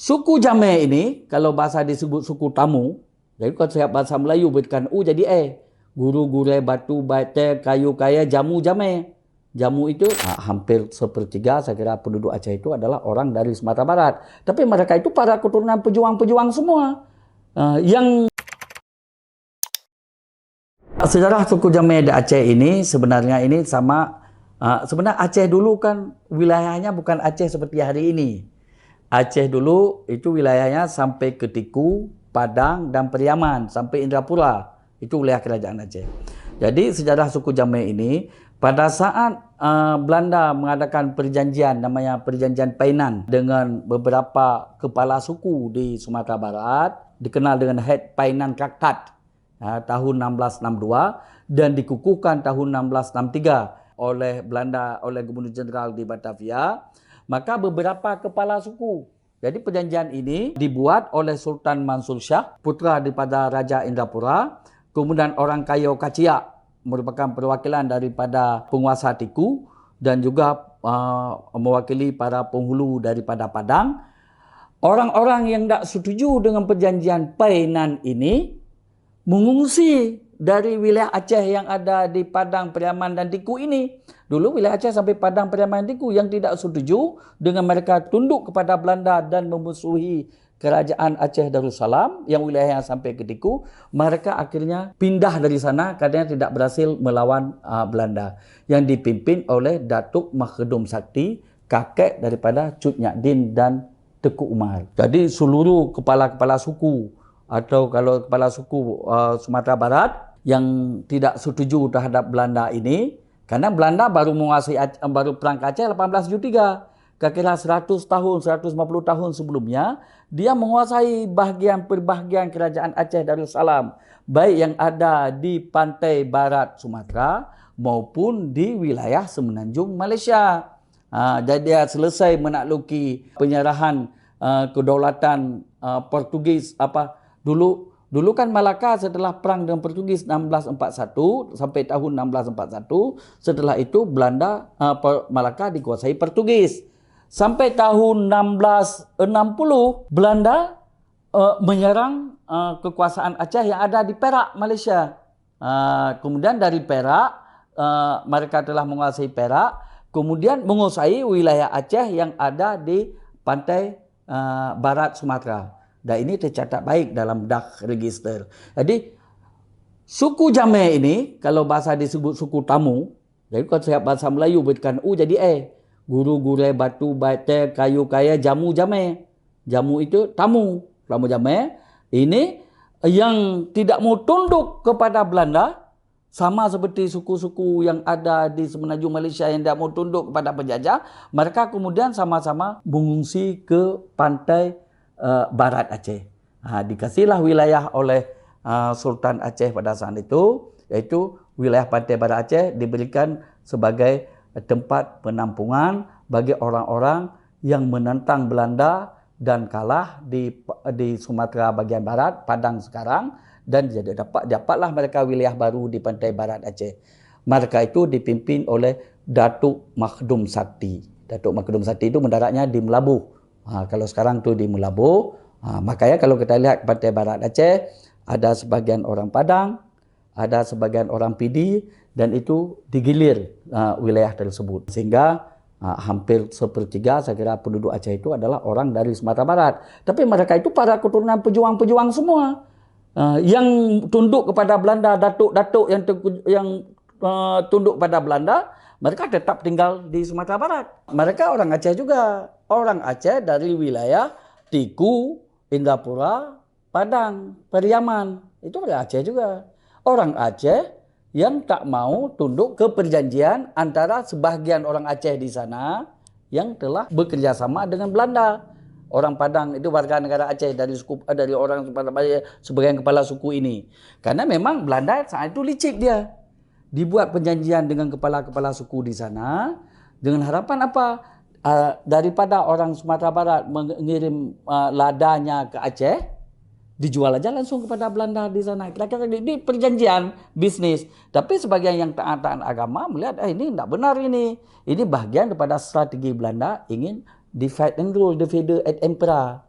Suku Jameh ini, kalau bahasa disebut suku tamu, jadi kalau saya bahasa Melayu berikan U jadi E. Guru, gurai, batu, bate, kayu, kaya, jamu, Jameh. Jamu itu hampir sepertiga saya kira penduduk Aceh itu adalah orang dari Sumatera Barat. Tapi mereka itu para keturunan pejuang-pejuang semua. Yang sejarah suku Jameh di Aceh ini sebenarnya ini sama, sebenarnya Aceh dulu kan wilayahnya bukan Aceh seperti hari ini. Aceh dulu itu wilayahnya sampai ke Tiku, Padang, dan Periaman, sampai Indrapura. Itu wilayah kerajaan Aceh. Jadi sejarah suku Jameh ini, pada saat Belanda mengadakan perjanjian, namanya Perjanjian Painan, dengan beberapa kepala suku di Sumatera Barat, dikenal dengan Het Painan Kakat, tahun 1662, dan dikukuhkan tahun 1663 oleh Belanda, oleh Gubernur Jenderal di Batavia. Maka beberapa kepala suku. Jadi perjanjian ini dibuat oleh Sultan Mansur Shah, putra daripada Raja Indrapura. Kemudian orang Kayo Kaciak, merupakan perwakilan daripada penguasa Tiku. Dan juga mewakili para penghulu daripada Padang. Orang-orang yang tak setuju dengan perjanjian Painan ini mengungsi dari wilayah Aceh yang ada di Padang, Periaman, dan Tiku ini. Dulu wilayah Aceh sampai Padang, Periaman, dan Tiku yang tidak setuju dengan mereka tunduk kepada Belanda dan memusuhi kerajaan Aceh Darussalam yang wilayahnya sampai ke Tiku, mereka akhirnya pindah dari sana karena tidak berhasil melawan Belanda yang dipimpin oleh Datuk Makhedum Sakti, kakek daripada Cut Nyadin dan Teku Umar. Jadi seluruh kepala-kepala suku atau kalau kepala suku Sumatera Barat yang tidak setuju terhadap Belanda ini, karena Belanda baru menguasai baru perang ke Aceh 1873. Kira-kira 100 tahun, 150 tahun sebelumnya, dia menguasai bahagian-perbahagian kerajaan Aceh Darussalam, baik yang ada di pantai barat Sumatera maupun di wilayah semenanjung Malaysia. Jadi dia selesai menakluki penyerahan kedaulatan Portugis Dulu kan Malaka setelah perang dengan Portugis 1641 sampai tahun 1641, setelah itu Malaka dikuasai Portugis. Sampai tahun 1660 Belanda menyerang kekuasaan Aceh yang ada di Perak, Malaysia. Kemudian dari Perak mereka telah menguasai Perak, kemudian menguasai wilayah Aceh yang ada di pantai barat Sumatera. Dan ini tercatat baik dalam dak register. Jadi suku Jameh ini, kalau bahasa disebut suku tamu, jadi kalau saya bahasa Melayu berikan U jadi E. Guru, gurai, batu, bate, kayu, kaya, jamu, Jameh. Jamu itu tamu. Tamu Jameh ini yang tidak mau tunduk kepada Belanda, sama seperti suku-suku yang ada di semenanjung Malaysia yang tidak mau tunduk kepada penjajah. Mereka kemudian sama-sama mengungsi ke pantai barat Aceh. Dikasihlah wilayah oleh Sultan Aceh pada saat itu, yaitu wilayah pantai barat Aceh diberikan sebagai tempat penampungan bagi orang-orang yang menentang Belanda dan kalah di Sumatera bagian barat, Padang sekarang, dan dapatlah mereka wilayah baru di pantai barat Aceh. Mereka itu dipimpin oleh Datuk Makhedum Sakti. Datuk Makhedum Sakti itu mendaratnya di Melabuh. Kalau sekarang tu di Melabuh, makanya kalau kita lihat pantai barat Aceh, ada sebagian orang Padang, ada sebagian orang Pidi, dan itu digilir wilayah tersebut. Sehingga hampir sepertiga saya kira penduduk Aceh itu adalah orang dari Sumatera Barat. Tapi mereka itu para keturunan pejuang-pejuang semua. Yang tunduk kepada Belanda, datuk-datuk yang tunduk pada Belanda, mereka tetap tinggal di Sumatera Barat. Mereka orang Aceh juga. Orang Aceh dari wilayah Tiku, Indrapura, Padang, Periaman. Itu orang Aceh juga. Orang Aceh yang tak mau tunduk ke perjanjian antara sebahagian orang Aceh di sana yang telah bekerjasama dengan Belanda. Orang Padang itu warga negara Aceh dari orang sebagian kepala suku ini. Karena memang Belanda saat itu licik dia. Dibuat perjanjian dengan kepala-kepala suku di sana dengan harapan apa? Daripada orang Sumatera Barat mengirim ladanya ke Aceh, dijual aja langsung kepada Belanda di sana. Kira-kira ini perjanjian bisnis. Tapi sebagian yang taat agama melihat ini tidak benar ini. Ini bagian daripada strategi Belanda ingin divide and rule, divide et impera.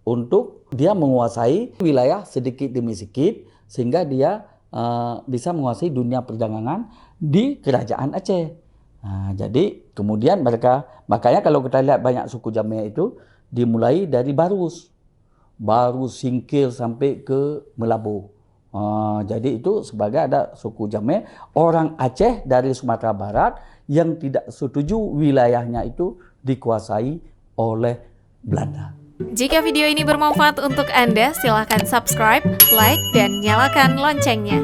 untuk dia menguasai wilayah sedikit demi sedikit sehingga dia bisa menguasai dunia perdagangan di kerajaan Aceh. Nah, jadi kemudian makanya kalau kita lihat banyak suku Jamek itu dimulai dari Barus, Singkil sampai ke Melabu. Jadi itu sebagai ada suku Jamek orang Aceh dari Sumatera Barat yang tidak setuju wilayahnya itu dikuasai oleh Belanda. Jika video ini bermanfaat untuk Anda, silakan subscribe, like, dan nyalakan loncengnya.